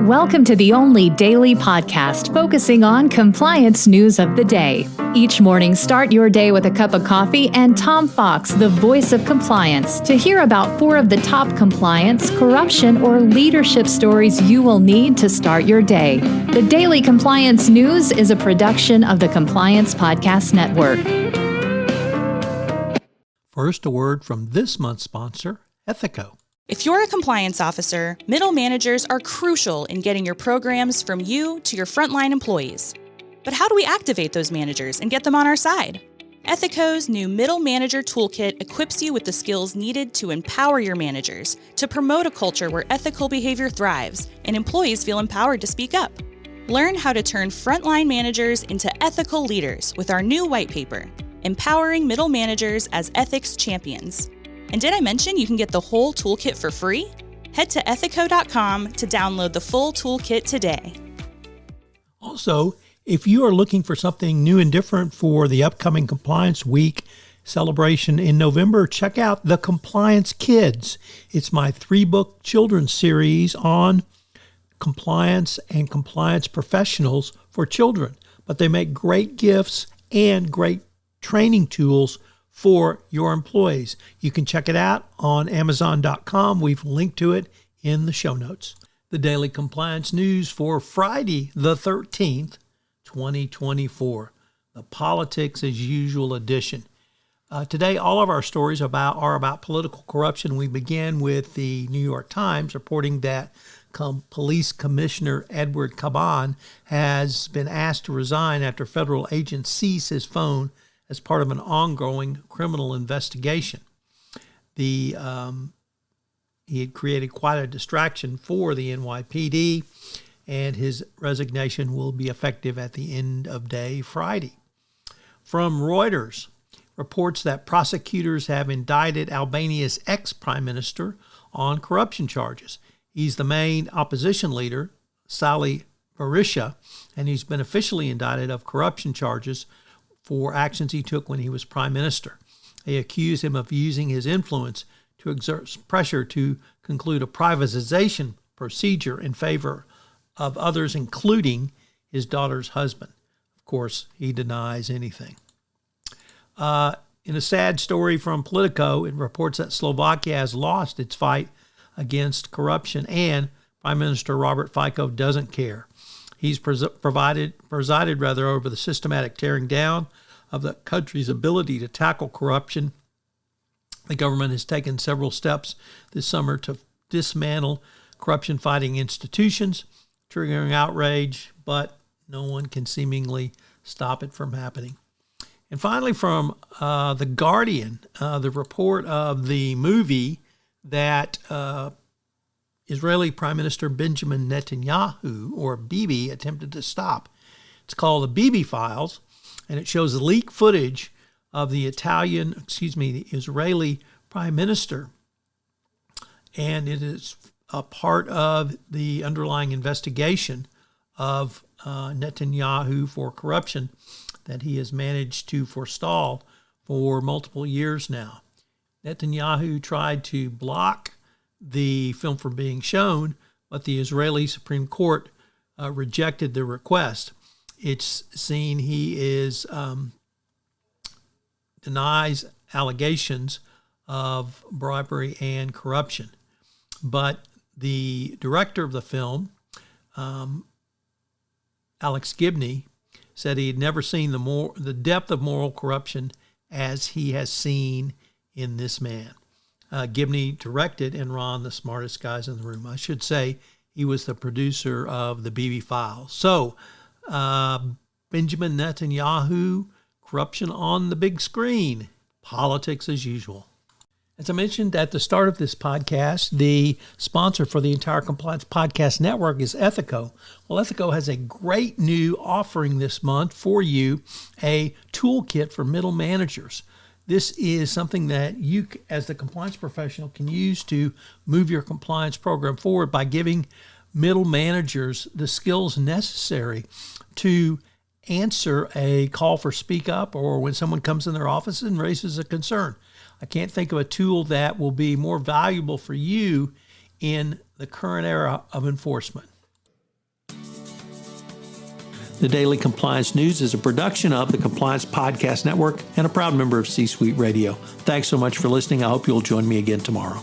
Welcome to the only daily podcast focusing on compliance news of the day. Each morning, start your day with a cup of coffee and Tom Fox, the voice of compliance, to hear about 4 of the top compliance, corruption, or leadership stories you will need to start your day. The Daily Compliance News is a production of the Compliance Podcast Network. First, a word from this month's sponsor, Politico. If you're a compliance officer, middle managers are crucial in getting your programs from you to your frontline employees. But how do we activate those managers and get them on our side? Politico's new Middle Manager Toolkit equips you with the skills needed to empower your managers, to promote a culture where ethical behavior thrives and employees feel empowered to speak up. Learn how to turn frontline managers into ethical leaders with our new white paper, Empowering Middle Managers as Ethics Champions. And did I mention you can get the whole toolkit for free? Head to Politico.com to download the full toolkit today. Also, if you are looking for something new and different for the upcoming Compliance Week celebration in November, check out The Compliance Kids. It's my 3-book children's series on compliance and compliance professionals for children. But they make great gifts and great training tools for your employees. You can check it out on Amazon.com. We've linked to it in the show notes. The Daily Compliance News for Friday, the 13th, 2024. The Politics as Usual edition. Today, all of our stories are about political corruption. We begin with the New York Times reporting that Police Commissioner Edward Caban has been asked to resign after federal agents seized his phone as part of an ongoing criminal investigation. He had created quite a distraction for the NYPD, and his resignation will be effective at the end of day Friday. From Reuters, reports that prosecutors have indicted Albania's ex-prime minister on corruption charges. He's the main opposition leader, Sali Berisha, and he's been officially indicted of corruption charges for actions he took when he was prime minister. They accuse him of using his influence to exert pressure to conclude a privatization procedure in favor of others, including his daughter's husband. Of course, he denies anything. In a sad story from Politico, it reports that Slovakia has lost its fight against corruption, and Prime Minister Robert Fico doesn't care. He's presided over the systematic tearing down of the country's ability to tackle corruption. The government has taken several steps this summer to dismantle corruption-fighting institutions, triggering outrage, but no one can seemingly stop it from happening. And finally, from The Guardian, the report of the movie that Israeli Prime Minister Benjamin Netanyahu, or Bibi, attempted to stop. It's called the Bibi Files, and it shows leaked footage of the Israeli Prime Minister. And it is a part of the underlying investigation of Netanyahu for corruption that he has managed to forestall for multiple years now. Netanyahu tried to block the film from being shown, but the Israeli Supreme Court rejected the request. It's seen he denies allegations of bribery and corruption. But the director of the film, Alex Gibney, said he had never seen the depth of moral corruption as he has seen in this man. Gibney directed and Ron, the smartest guys in the room. I should say he was the producer of the Bibi Files. So, Benjamin Netanyahu, corruption on the big screen, politics as usual. As I mentioned at the start of this podcast, the sponsor for the entire Compliance Podcast Network is Politico. Well, Politico has a great new offering this month for you, a toolkit for middle managers. This is something that you, as the compliance professional, can use to move your compliance program forward by giving middle managers the skills necessary to answer a call for speak up or when someone comes in their office and raises a concern. I can't think of a tool that will be more valuable for you in the current era of enforcement. The Daily Compliance News is a production of the Compliance Podcast Network and a proud member of C-Suite Radio. Thanks so much for listening. I hope you'll join me again tomorrow.